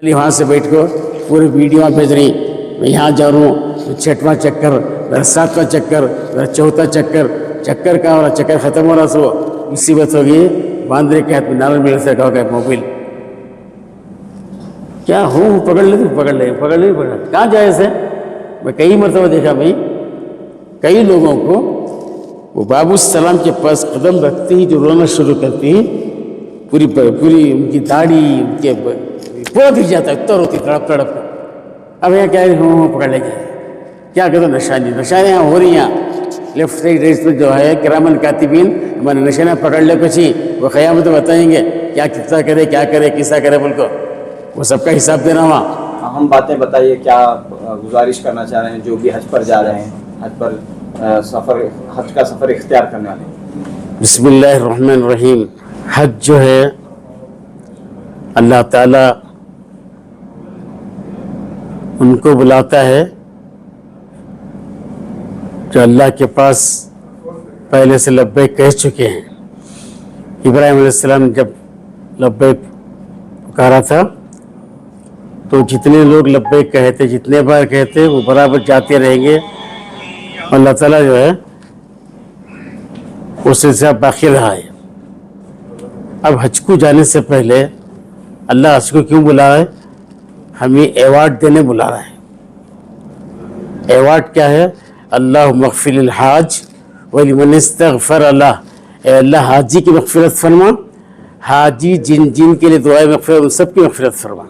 वहाँ से बैठ कर पूरी वीडियो भेज रही, मैं यहाँ जा रहा हूँ, 6वां चक्कर, मेरा 7वां चक्कर, मेरा 4था चक्कर, चक्कर का हो रहा, चक्कर ख़त्म हो रहा, सो मुसीबत हो गई, बांदरे के हाथ में नारल मिल से रखा होगा मोबाइल, क्या हूँ पकड़ ले, पकड़ ले, पकड़ ले, पकड़, कहाँ जाए ऐसे? मैं कई मरतबा देखा भाई, कई लोगों को वो बाबू सलाम के पास कदम रखते ही जो रोना शुरू करती है, पूरी उनकी दाढ़ी उनके पूरा दिख जाता है, उत्तर होती तड़प तड़प। अब यहाँ क्या है, पकड़ ले जाए, क्या कहते निशानियाँ हो रही हैं लेफ्ट साइड राइट में जो है किरामन कातिबीन हमारे निशानियाँ पकड़ ले, कुछ ही वो क़यामत बताएंगे क्या कितना करे, क्या करे, किसा करे, बोल को वो सबका हिसाब देना हुआ। हम बातें बताइए, क्या गुजारिश करना चाह रहे हैं जो भी हज पर जा रहे हैं, हज का सफ़र इख्तियार करने वाले? बिस्मिल्लाहिर्रहमानिर्रहीम। हज जो है अल्लाह ताला उनको बुलाता है जो अल्लाह के पास पहले से लब्बैक कह चुके हैं। इब्राहिम अलैहिस्सलाम जब लब्बैक पुकारा था तो जितने लोग लब्बैक कहे थे, जितने बार कहते वो बराबर जाते रहेंगे, अल्लाह ताला जो है वो सिलसिला बाकी रहा है। अब हज को जाने से पहले अल्लाह हज को क्यों बुला रहा है? हमें एवार्ड देने बुला रहा है। एवार्ड क्या है? अल्लाह मग़फ़िरिल हाज वलिमन इस्तग़फ़र अल्लाह, अल्लाह हाजी की मग़फ़िरत फरमा, हाजी जिन जिन के लिए दुआएं मग़फ़िरत उन सब की मग़फ़िरत फरमा।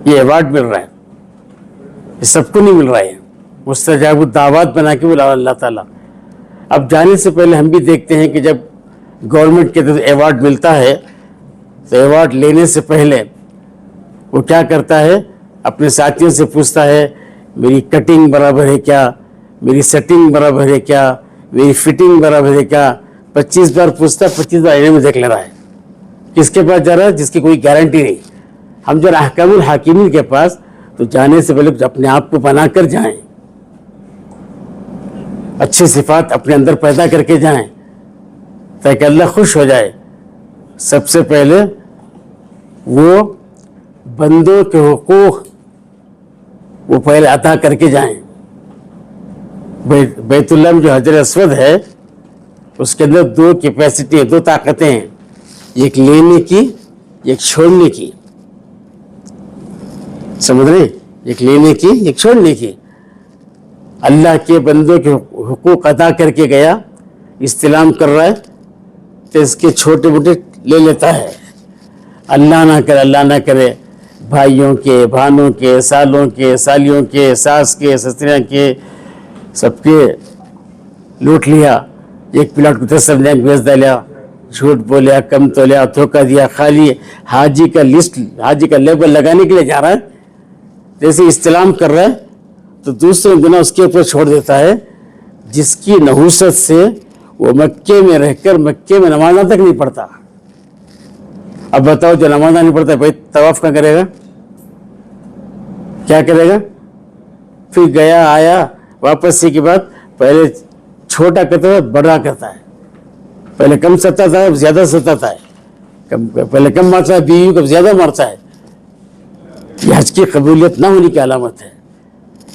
ये एवार्ड मिल रहा है, ये सबको नहीं मिल रहा है। मुस्तजाब दावत बना के बुला अल्लाह ताला। अब जाने से पहले हम भी देखते हैं कि जब गवर्नमेंट के तरफ एवार्ड मिलता है तो एवार्ड लेने से पहले वो क्या करता है, अपने साथियों से पूछता है मेरी कटिंग बराबर है क्या, मेरी सेटिंग बराबर है क्या, मेरी फिटिंग बराबर है क्या। 25 बार पूछता है, 25 बार आईने में देख ले रहा है। किसके पास जा रहा है? जिसकी कोई गारंटी नहीं। हम जो अहकामुल हाकिमीन के पास तो जाने से पहले अपने आप को बना कर जाएं, अच्छी सिफात अपने अंदर पैदा करके जाएं ताकि अल्लाह खुश हो जाए। सबसे पहले वो बंदों के हुकूक वो पहले अता करके जाएं। बैतुल्लाह में जो हजर अस्वद है उसके अंदर दो कैपेसिटी है, दो ताकतें हैं, एक लेने की, एक छोड़ने की। समझ रहे? एक लेने की, एक छोड़ने की। अल्लाह के बंदों के हुकूक अदा करके गया, इस्तिलाम कर रहा है तो इसके छोटे मोटे ले लेता है। अल्लाह ना करे भाइयों के, बहनों के, सालों के, सालियों के, सास के, ससुरिया के, सबके लूट लिया। एक प्लाट को 10 लाख बेच डाला, झूठ बोलिया, कम तोलिया, धोखा दिया। खाली हाजी का लिस्ट, हाजी का लेबल लगाने के लिए जा रहा है, जैसे इस्तिलाम कर रहा है तो दूसरे गुनाह उसके ऊपर छोड़ देता है, जिसकी नहुसत से वो मक्के में रहकर मक्के में नमाज़ तक नहीं पढ़ता। अब बताओ, जो नमाज़ नहीं पढ़ता भाई तवाफ क्या करेगा? क्या करेगा? फिर गया आया वापस से के बाद पहले छोटा करता है, बड़ा करता है। पहले कम सताता है, ज्यादा सताता है, पहले कम मारता है, बीवी को ज्यादा मारता है। यह हज की कबूलियत ना होने की अलामत है।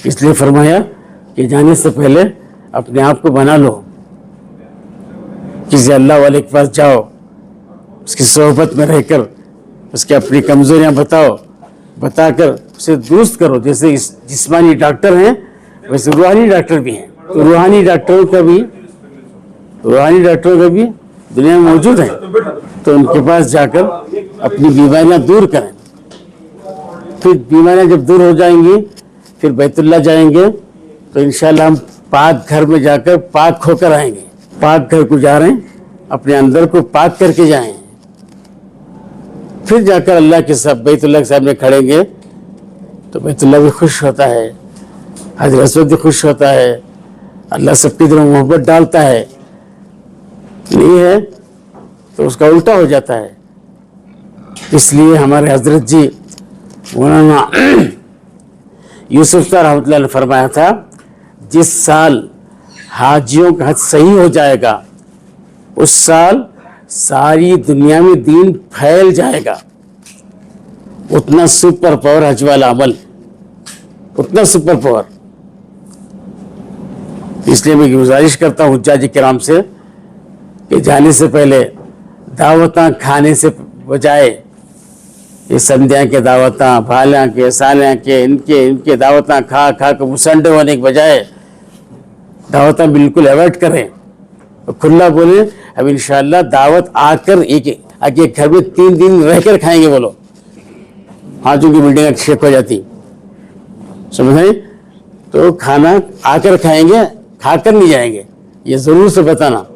इसलिए फरमाया कि जाने से पहले अपने आप को बना लो, किसी अल्लाह वाले के पास जाओ, उसकी सोहबत में रहकर उसकी अपनी कमजोरियां बताओ, बताकर उसे दुरुस्त करो। जैसे जिस्मानी डॉक्टर हैं वैसे रूहानी डॉक्टर भी हैं। तो रूहानी डॉक्टरों का भी दुनिया में मौजूद है, तो उनके पास जाकर अपनी बीमारियां दूर करें। फिर बीमारियां जब दूर हो जाएंगी फिर बैतुल्लाह जाएंगे तो इंशाल्लाह हम पाक घर में जाकर पाक होकर आएंगे। पाक घर को जा रहे हैं, अपने अंदर को पाक करके जाएं, फिर जाकर अल्लाह के साथ बैतुल्लाह के सामने खड़ेंगे तो बैतुल्लाह भी खुश होता है, हजरत अस्वद भी खुश होता है, अल्लाह सबके दिलों में मोहब्बत डालता है। नहीं है तो उसका उल्टा हो जाता है। इसलिए हमारे हजरत जी मौलाना यूसुफ साहब रहमतुल्लाह ने फरमाया था, जिस साल हाजियों का हज सही हो जाएगा उस साल सारी दुनिया में दीन फैल जाएगा। उतना सुपर पावर हज वाला अमल, उतना सुपर पावर। इसलिए मैं गुजारिश करता हूँ हुज्जाज किराम से कि जाने से पहले दावतां खाने से बजाय, ये संध्या के दावतां, भालियाँ के, सालियाँ के, इनके दावतां खा के मुसंडे होने के बजाय दावतां बिल्कुल अवॉइड करें और खुला बोले अब इंशाअल्लाह दावत आकर एक घर में 3 दिन रहकर खाएंगे बोलो, हाथों की बिल्डिंग शेक हो जाती, समझे? तो खाना आकर खाएंगे, खाकर नहीं जाएंगे, ये ज़रूर से बताना,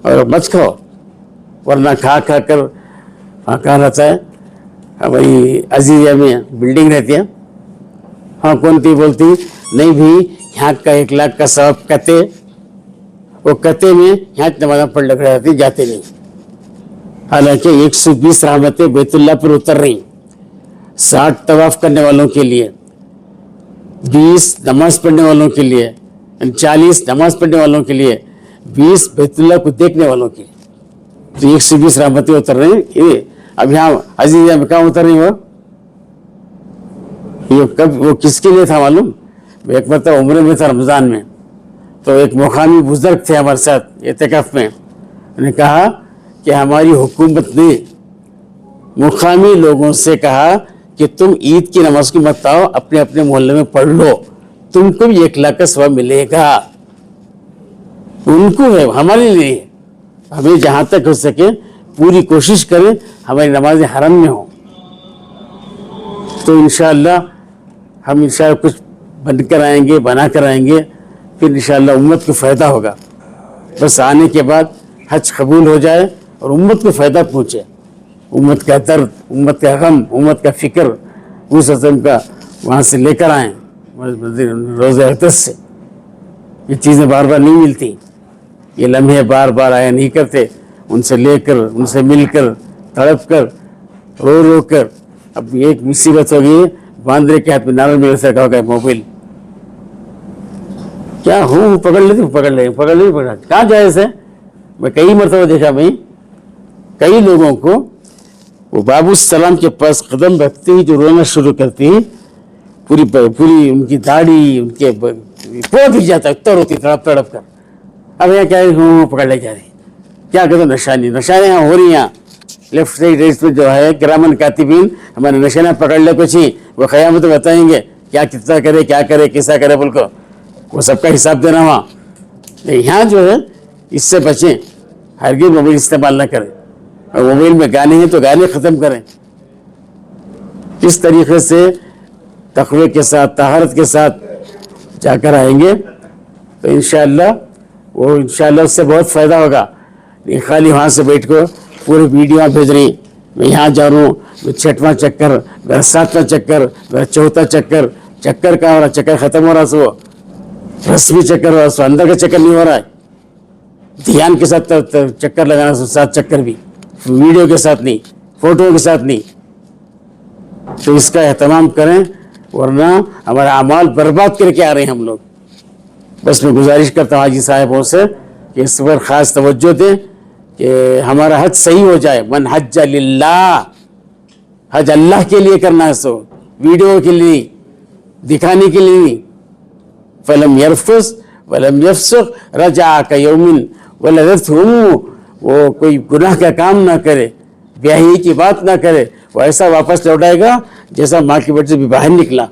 और मत खाओ वरना खा कर हाँ कहाँ रहता है हमारी अजीज़िया में बिल्डिंग रहती है, हाँ कौन थी बोलती नहीं भी यहाँ का 1 लाख का सबब कते, वो कते में यहाँ नमाज़ पढ़ लग रही थी, जाते नहीं। हालांकि 120 रहमतें बैतुल्लाह पर उतर रही, 60 तवाफ़ करने वालों के लिए, 20 नमाज पढ़ने वालों के लिए, 40 नमाज पढ़ने वालों के लिए, 20 बैतुल्लाह को देखने वालों के लिए, तो 120 रहमतें उतर रही। ये अब यहाँ अजीज़िया में कहाँ उतर रही वो? ये कब वो किसके लिए था मालूम? एक मतलब उम्र में था रमज़ान में, तो एक मुकामी बुजुर्ग थे हमारे साथ एतिकाफ में, उन्होंने कहा कि हमारी हुकूमत ने मुकामी लोगों से कहा कि तुम ईद की नमाज की मत आओ, अपने अपने मोहल्ले में पढ़ लो, तुमको भी 1 लाख का सवाब मिलेगा। उनको है, हमारे लिए हमें जहाँ तक हो सके पूरी कोशिश करें हमारी नमाज हरम में हो, तो इंशाअल्लाह हम इंशाअल्लाह कुछ बनकर आएंगे, बना कर आएंगे, फिर इंशाअल्लाह उम्मत को फ़ायदा होगा। बस आने के बाद हज कबूल हो जाए और उम्मत को फ़ायदा पहुँचे, उम्मत का दर्द, उम्मत का गम, उम्मत का फ़िक्र उस हज़म का वहाँ से लेकर आएँ, रोज़े अक़दस से। ये चीज़ें बार बार नहीं मिलती, ये लम्हे बार बार आया नहीं करते, उनसे लेकर, उनसे मिलकर, तड़प कर, रो कर। अब एक मुसीबत हो गई, बांदरे के हाथ में नारल में ऐसा हो गया मोबाइल, क्या हूँ पकड़ लेती, पकड़ ले कहाँ जाए से। मैं कई मरतबा देखा भाई, कई लोगों को वो बाबू सलाम के पास कदम रखते ही जो रोना शुरू करती, पूरी उनकी दाढ़ी, उनके पोत ही जाता है, तो रोती तड़प कर। अब यहाँ क्या हूँ पकड़ ले जा रही, क्या कहते निशानियाँ हो रही हैं लेफ्ट साइड रेस में जो है किरामन कातिबीन हमारे निशाना पकड़ ले, कुछ ही वो क़यामत में बताएंगे क्या कितना करे, क्या करे, कैसा करे, बोल को वो सबका हिसाब देना वहाँ। यहाँ जो है इससे बचें, हरगिज़ मोबाइल इस्तेमाल ना करें, और मोबाइल में गाने हैं तो गाने ख़त्म करें। इस तरीके से तक़वे के साथ, तहारत के साथ जाकर आएंगे तो इंशाअल्लाह उससे बहुत फ़ायदा होगा। नहीं खाली वहाँ से बैठ को पूरे वीडियो भेज रही, मैं यहाँ जा रहा हूँ, 6वां चक्कर, मेरा 7वां चक्कर, मेरा 4था चक्कर कहाँ हो रहा, चक्कर ख़त्म हो रहा है, वो रस्मी चक्कर हो रहा है, अंदर का चक्कर नहीं हो रहा है। ध्यान के साथ चक्कर लगाना, 7 चक्कर भी वीडियो के साथ नहीं, फ़ोटो के साथ नहीं। तो इसका एहतमाम करें, वरना हमारा अमाल बर्बाद करके आ रहे हैं हम लोग। बस मैं गुजारिश करता हूँ हाजी साहबों से कि इस पर ख़ास तवज्जो दें कि हमारा हज सही हो जाए। मन हज लिल्लाह, हज अल्लाह के लिए करना है, सो वीडियो के लिए, दिखाने के लिए नहीं। फलम यरफुस वलम यफसुक रजा का यौमिन वलदतहुम, वो कोई गुनाह का काम ना करे, ब्याही की बात ना करे, वो ऐसा वापस लौटाएगा जैसा माँ के पेट से भी बाहर निकला।